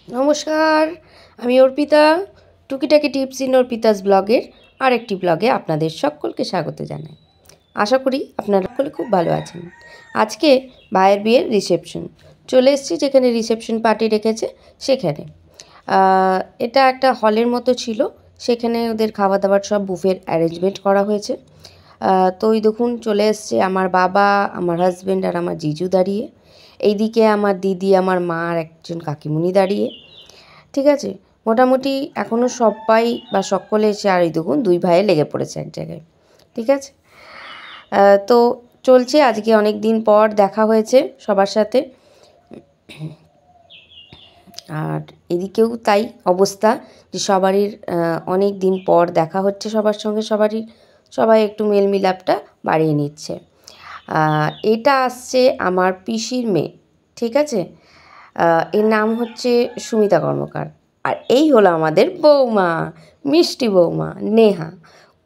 নমস্কার, আমি অর্পিতা। টুকিটাকি টিপস ইন অর্পিতাস ব্লগের আরেকটি ব্লগে আপনাদের সকলকে স্বাগত জানাই। আশা করি আপনারা সকলে খুব ভালো আছেন। আজকে ভাইয়ের বিয়ের রিসেপশন চলে এসেছি, যেখানে রিসেপশন পার্টি রেখেছে সেখানে। এটা একটা হলের মতো ছিল, সেখানে ওদের খাওয়া দাওয়ার সব বুফের অ্যারেঞ্জমেন্ট করা হয়েছে। তো ওই দেখুন চলে এসছে আমার বাবা, আমার হাজব্যান্ড আর আমার জিজু দাঁড়িয়ে, এইদিকে আমার দিদি, আমার মা আর একজন কাকিমুনি দাঁড়িয়ে। ঠিক আছে, মোটামুটি এখনও সবাই বা সকলে এসে, আর এই দেখুন দুই ভাইয়ে লেগে পড়েছে এক জায়গায়। ঠিক আছে, তো চলছে। আজকে অনেক দিন পর দেখা হয়েছে সবার সাথে, আর এদিকেও তাই অবস্থা যে সবারই অনেক দিন পর দেখা হচ্ছে সবার সঙ্গে, সবাই একটু মেল মিলাপটা বাড়িয়ে নিচ্ছে। এটা আসছে আমার পিসির মেয়ে। ঠিক আছে, এর নাম হচ্ছে সুমিতা কর্মকার। আর এই হলো আমাদের বৌমা, মিষ্টি বৌমা নেহা।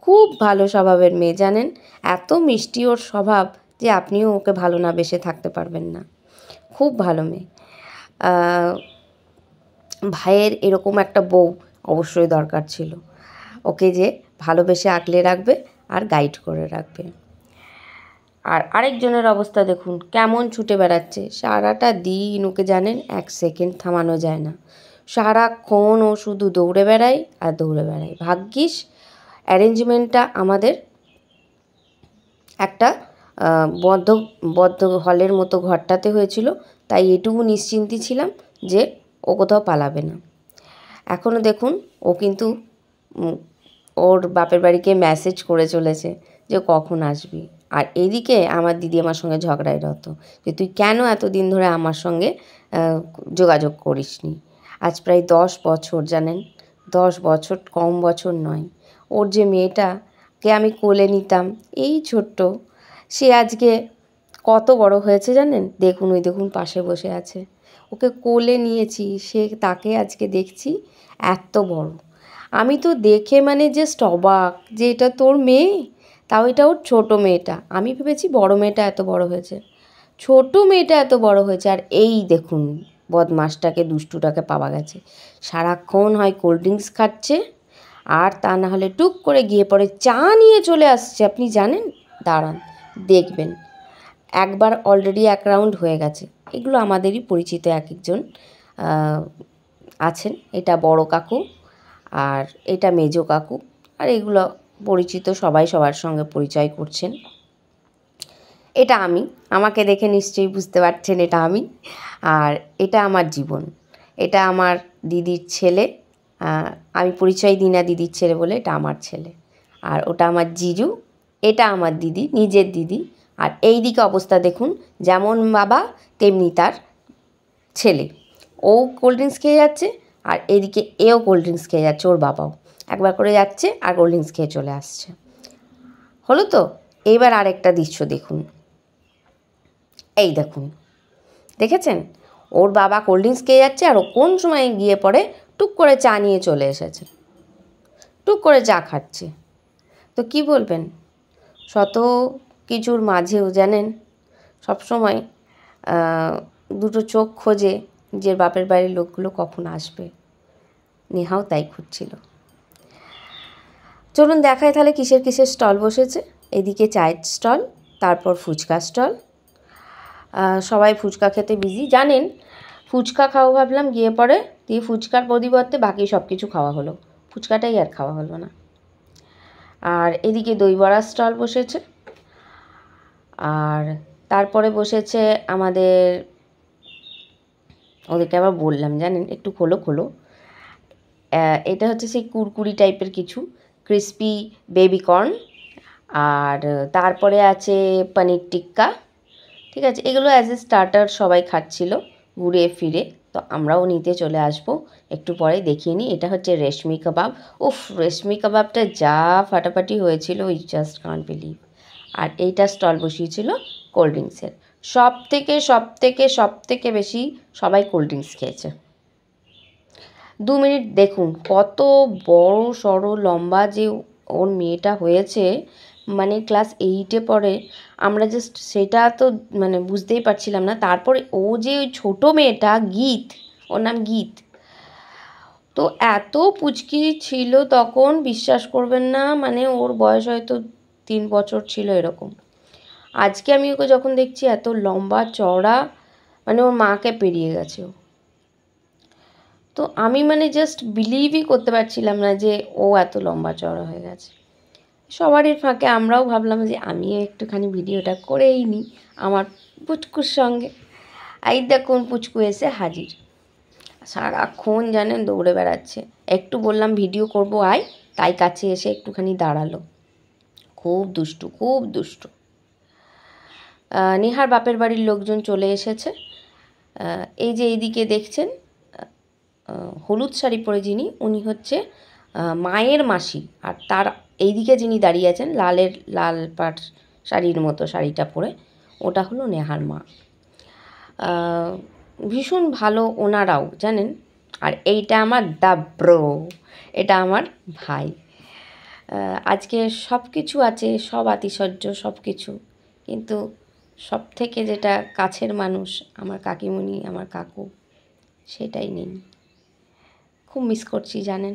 খুব ভালো স্বভাবের মেয়ে, জানেন, এত মিষ্টি ওর স্বভাব যে আপনিও ওকে ভালো না বেসে থাকতে পারবেন না। খুব ভালো মেয়ে। ভাইয়ের এরকম একটা বউ অবশ্যই দরকার ছিল, ওকে যে ভালোবেসে আগলে রাখবে আর গাইড করে রাখবে। আর আরেকজনের অবস্থা দেখুন কেমন ছুটে বেড়াচ্ছে সারাটা দিন, ওকে জানেন এক সেকেন্ড থামানো যায় না। সারাক্ষণ ও শুধু দৌড়ে বেড়ায় আর দৌড়ে বেড়ায়। ভাগ্যিস অ্যারেঞ্জমেন্টটা আমাদের একটা বদ্ধ বদ্ধ হলের মতো ঘরটাতে হয়েছিল, তাই এটুকু নিশ্চিন্তি ছিলাম যে ও কোথাও পালাবে না। এখনও দেখুন ও কিন্তু ওর বাপের বাড়িকে মেসেজ করে চলেছে যে কখন আসবি। আর এদিকে আমার দিদি আমার সঙ্গে ঝগড়ায় রত যে তুই কেন এতদিন ধরে আমার সঙ্গে যোগাযোগ করিসনি। আজ প্রায় 10 বছর, জানেন, 10 বছর কম বছর নয়। ওর যে মেয়েটাকে আমি কোলে নিতাম এই ছোট্ট, সে আজকে কত বড় হয়েছে জানেন। দেখুন ওই দেখুন পাশে বসে আছে, ওকে কোলে নিয়েছি, সে তাকে আজকে দেখছি এত বড়। আমি তো দেখে মানে জাস্ট অবাক যে এটা তোর মেয়ে, তাও এটা ওর ছোটো মেয়েটা। আমি ভেবেছি বড় মেয়েটা এত বড় হয়েছে, ছোট মেয়েটা এত বড় হয়েছে। আর এই দেখুন বদমাসটাকে, দুষ্টুটাকে পাওয়া গেছে। সারাক্ষণ হয় কোল্ড ড্রিঙ্কস খাচ্ছে, আর তা না হলে টুক করে গিয়ে পরে চা নিয়ে চলে আসছে। আপনি জানেন, দাঁড়ান দেখবেন, একবার অলরেডি 1 রাউন্ড হয়ে গেছে। এগুলো আমাদেরই পরিচিত এক একজন আছেন। এটা বড় কাকু আর এটা মেজো কাকু, আর এগুলো পরিচিত, সবাই সবার সঙ্গে পরিচয় করছেন। এটা আমি, আমাকে দেখে নিশ্চয়ই বুঝতে পারছেন এটা আমি। আর এটা আমার জীবন, এটা আমার দিদির ছেলে। আমি পরিচয় দিই না দিদির ছেলে বলে, এটা আমার ছেলে। আর ওটা আমার জিজু, এটা আমার দিদি, নিজের দিদি। আর এই দিকে অবস্থা দেখুন, যেমন বাবা তেমনি তার ছেলে। ও কোল্ড ড্রিঙ্কস খেয়ে যাচ্ছে, আর এদিকে এও কোল্ড ড্রিঙ্কস খেয়ে যাচ্ছে, ওর বাবাও একবার করে যাচ্ছে আর কোল্ড ড্রিঙ্কস খেয়ে চলে আসছে। হলো তো। এইবার আরেকটা দৃশ্য দেখুন, এই দেখুন, দেখেছেন, ওর বাবা কোল্ড ড্রিঙ্কস খেয়ে যাচ্ছে আর ও কোন সময় গিয়ে পড়ে টুক করে চা নিয়ে চলে এসেছে, টুক করে চা খাচ্ছে। তো কি বলবেন, শত কিছুর মাঝেও জানেন সবসময় দুটো চোখ খোঁজে যে বাপের বাড়ির লোকগুলো কখন আসবে। নেহাও তাই খুঁজছিল। চলুন দেখায় তাহলে কিসের কিসের স্টল বসেছে। এদিকে চায়ের স্টল, তারপর ফুচকা স্টল। সবাই ফুচকা খেতে বিজি, জানেন। ফুচকা খাওয়া ভাবলাম গিয়ে পরে, দিয়ে ফুচকার পরিবর্তে বাকি সব কিছু খাওয়া হলো, ফুচকাটাই আর খাওয়া হলো না। আর এদিকে দই বড়ার স্টল বসেছে। আর তারপরে বসেছে আমাদের, ওদেরকে আবার বললাম জানেন একটু খোলো খোলো, এটা হচ্ছে সেই কুরকুরি টাইপের কিছু ক্রিস্পি বেবি কর্ন। আর তারপরে আছে পনির টিক্কা। ঠিক আছে, এগুলো অ্যাজ এ স্টার্টার সবাই খাচ্ছিল ঘুরে ফিরে, তো আমরাও নিতে চলে আসবো একটু পরে। দেখিয়ে নিই, এটা হচ্ছে রেশমি কাবাব। উফ, রেশমি কাবাবটা যা ফাটাফাটি হয়েছিল, উই জাস্ট কান্ট বিলিভ। আর এইটা স্টল বসিয়েছিল কোল্ড ড্রিঙ্কসের। সব থেকে বেশি সবাই কোল্ড ড্রিঙ্কস খেয়েছে। 2 মিনিট দেখুন কত বড় সড়ো লম্বা যে ওর মেয়েটা হয়েছে, মানে ক্লাস 8-এ পড়ে। আমরা জাস্ট সেটা তো মানে বুঝতেই পারছিলাম না। তারপরে ও যে ওই ছোটো মেয়েটা গীত, ওর নাম গীত, তো এত পুচকি ছিল তখন, বিশ্বাস করবেন না, মানে ওর বয়স হয়তো 3 বছর ছিল এরকম। আজকে আমি ওকে যখন দেখছি এত লম্বা চওড়া, মানে ওর মাকে পেরিয়ে গেছে ও। তো আমি মানে জাস্ট বিলিভই করতে পারছিলাম না যে ও এত লম্বা চওড়া হয়ে গেছে। সবারই ফাঁকে আমরাও ভাবলাম যে আমিও একটুখানি ভিডিওটা করেই নিই আমার পুচকুর সঙ্গে। এই দেখুন পুচকু এসে হাজির, সারাক্ষণ জানেন দৌড়ে বেড়াচ্ছে। একটু বললাম ভিডিও করব আয়, তাই কাছে এসে একটুখানি দাঁড়ালো। খুব দুষ্টু, খুব দুষ্টু। নেহার বাপের বাড়ির লোকজন চলে এসেছে। এই যে এইদিকে দেখছেন হলুদ শাড়ি পরে যিনি, উনি হচ্ছে মায়ের মাসি। আর তার এইদিকে যিনি দাঁড়িয়ে আছেন লাল পাট শাড়ির মতো শাড়িটা পরে, ওটা হলো নেহার মা। ভীষণ ভালো ওনারাও জানেন। আর এইটা আমার দাব্রো, এটা আমার ভাই। আজকে সব কিছু আছে, সব আতিশয্য সব কিছু, কিন্তু সব থেকে যেটা কাছের মানুষ আমার কাকিমণি, আমার কাকু, সেটাই নেই। খুব মিস করছি জানেন।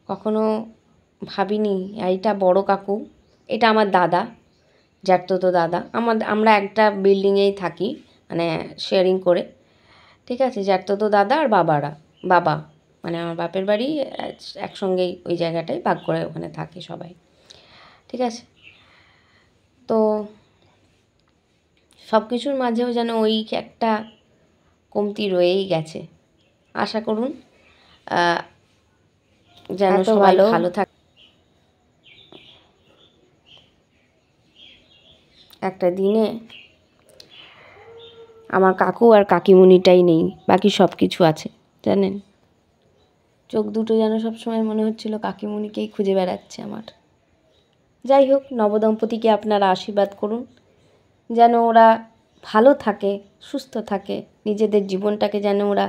কখনো ভাবিনি এইটা বড় কাকু, এটা আমার দাদা, জ্যাঠতো দাদা। আমরা একটা বিল্ডিংয়েই থাকি, মানে শেয়ারিং করে, ঠিক আছে। জ্যাঠতো দাদা আর বাবা, মানে আমার বাপের বাড়ি একসঙ্গেই ওই জায়গাটায় ভাগ করে ওখানে থাকে সবাই, ঠিক আছে। তো সব কিছুর মাঝেও যেন ওই একটা কমতি রয়েই গেছে। আশা করুন যেন সবাই ভালো থাকে। একটা দিনে আমার কাকু আর কাকিমুনিটাই নেই, বাকি সব কিছু আছে জানেন। চোখ দুটো যেন সবসময় মনে হচ্ছিল কাকিমুনিকেই খুঁজে বেড়াচ্ছে আমার। যাই হোক, নবদম্পতিকে আপনারা আশীর্বাদ করুন যেন ওরা ভালো থাকে, সুস্থ থাকে, নিজেদের জীবনটাকে যেন ওরা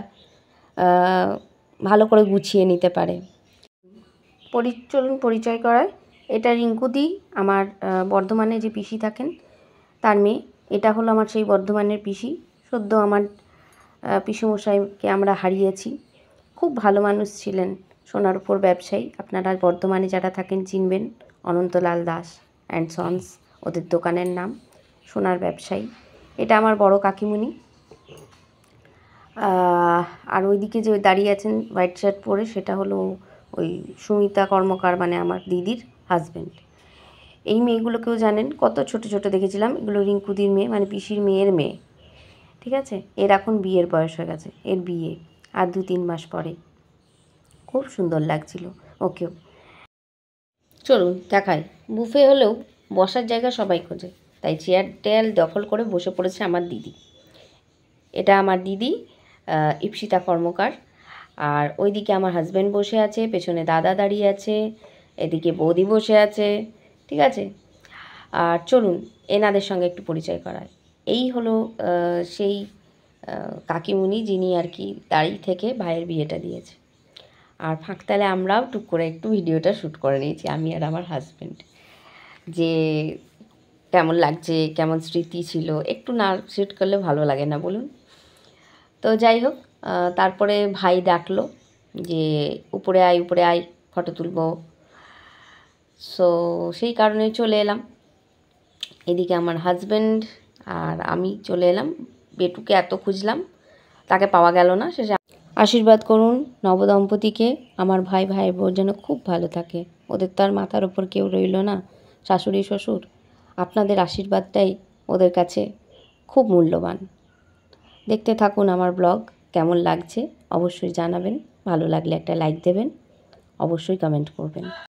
ভালো করে গুছিয়ে নিতে পারে। চলুন পরিচয় করায়। এটা রিঙ্কুদি, আমার বর্ধমানে যে পিসি থাকেন তার মেয়ে। এটা হলো আমার সেই বর্ধমানের পিসি। সদ্য আমার পিসেমশাইকে আমরা হারিয়েছি। খুব ভালো মানুষ ছিলেন, সোনার উপর ব্যবসায়ী। আপনারা বর্ধমানে যারা থাকেন চিনবেন, অনন্তলাল দাস অ্যান্ড সন্স ওদের দোকানের নাম, সোনার ব্যবসায়ী। এটা আমার বড় কাকিমণি। আর ওইদিকে যে দাঁড়িয়ে আছেন হোয়াইট শার্ট পরে, সেটা হলো ওই সুমিতা কর্মকার, মানে আমার দিদির হাজব্যান্ড। এই মেয়েগুলোকেও জানেন, কত ছোট ছোট দেখেছিলাম। এগুলো রিঙ্কুদির মেয়ে, মানে পিসির মেয়ের মেয়ে, ঠিক আছে। এর এখন বিয়ের বয়স হয়ে গেছে, এর বিয়ে আর 2-3 মাস পরে। খুব সুন্দর লাগছিল ওকেও। চলুন দেখাই। বুফে হলেও বসার জায়গা সবাই খোঁজে, তাই চেয়ার টেয়ার দখল করে বসে পড়েছে আমার দিদি। এটা আমার দিদি ইপ্সিতা কর্মকার। আর ওইদিকে আমার হাজব্যান্ড বসে আছে, পেছনে দাদা দাঁড়িয়ে আছে, এদিকে বৌদি বসে আছে, ঠিক আছে। আর চলুন এনাদের সঙ্গে একটু পরিচয় করায়। এই হলো সেই কাকিমুনি যিনি আর কি দাঁড়িয়ে থেকে ভাইয়ের বিয়েটা দিয়েছে। আর ফাঁকতালে আমরাও টুক করে একটু ভিডিওটা শ্যুট করে নিয়েছি, আমি আর আমার হাজব্যান্ড। যে কেমন লাগছে, কেমন স্মৃতি ছিল, একটু না শ্যুট করলে ভালো লাগে না বলুন। তো যাই হোক, তারপরে ভাই ডাকলো যে উপরে আয় ফটো তুলবো। সো সেই কারণে চলে এলাম। এদিকে আমার হাজব্যান্ড আর আমি চলে এলাম। বেটুকে এত খুঁজলাম, তাকে পাওয়া গেল না। শেষে আশীর্বাদ করুন নবদম্পতিকে, আমার ভাইয়ের বউ যেন খুব ভালো থাকে। ওদের তো আর মাথার ওপর কেউ রইল না, শাশুড়ি শ্বশুর। আপনাদের আশীর্বাদটাই ওদের কাছে খুব মূল্যবান। দেখতে থাকুন আমার ব্লগ, কেমন লাগছে অবশ্যই জানাবেন। ভালো লাগলে একটা লাইক দেবেন, অবশ্যই কমেন্ট করবেন।